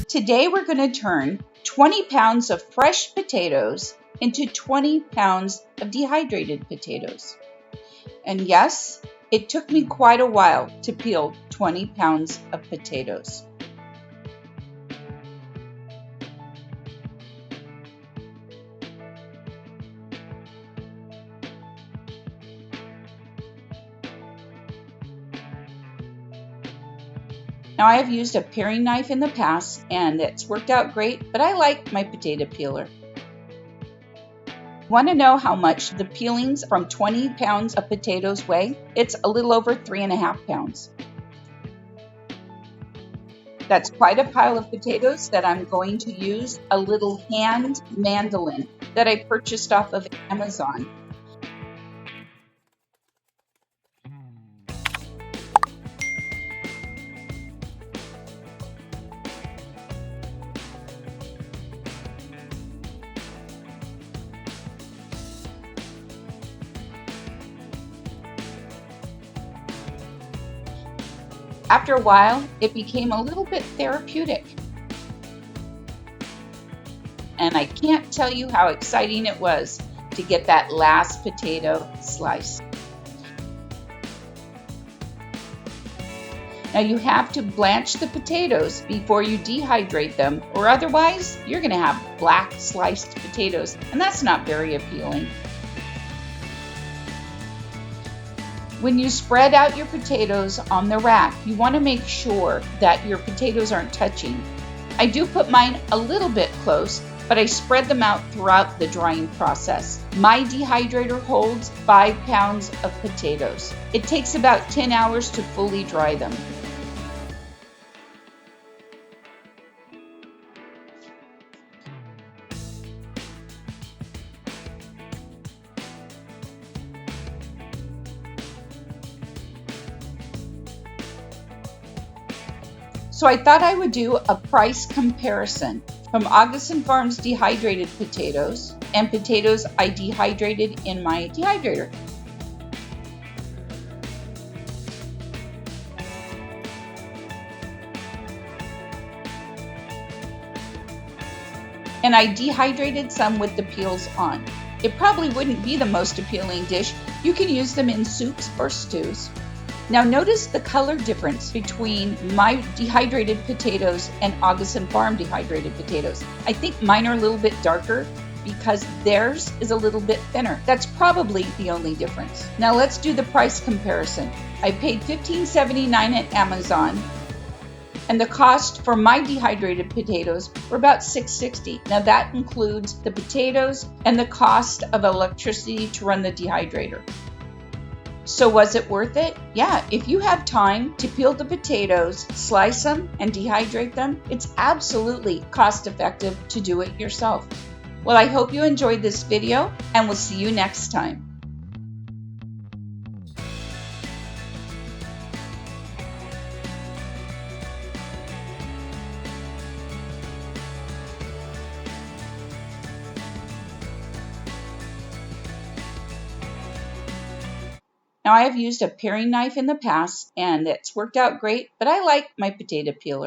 Today we're going to turn 20 pounds of fresh potatoes into 20 pounds of dehydrated potatoes. And yes, it took me quite a while to peel 20 pounds of potatoes. Now, I have used a paring knife in the past and it's worked out great, but I like my potato peeler. Want to know how much the peelings from 20 pounds of potatoes weigh? It's a little over 3.5 pounds. That's quite a pile of potatoes that I'm going to use a little hand mandoline that I purchased off of Amazon. After a while, it became a little bit therapeutic. And I can't tell you how exciting it was to get that last potato slice. Now you have to blanch the potatoes before you dehydrate them, or otherwise you're going to have black sliced potatoes, and that's not very appealing. When you spread out your potatoes on the rack, you want to make sure that your potatoes aren't touching. I do put mine a little bit close, but I spread them out throughout the drying process. My dehydrator holds 5 pounds of potatoes. It takes about 10 hours to fully dry them. So I thought I would do a price comparison from Augason Farms dehydrated potatoes and potatoes I dehydrated in my dehydrator. And I dehydrated some with the peels on. It probably wouldn't be the most appealing dish. You can use them in soups or stews. Now notice the color difference between my dehydrated potatoes and Augason Farm dehydrated potatoes. I think mine are a little bit darker because theirs is a little bit thinner. That's probably the only difference. Now let's do the price comparison. I paid $15.79 at Amazon, and the cost for my dehydrated potatoes were about $6.60. Now that includes the potatoes and the cost of electricity to run the dehydrator. So was it worth it? Yeah, if you have time to peel the potatoes, slice them, and dehydrate them, it's absolutely cost effective to do it yourself. Well, I hope you enjoyed this video, and we'll see you next time. Now, I have used a paring knife in the past and it's worked out great, but I like my potato peeler.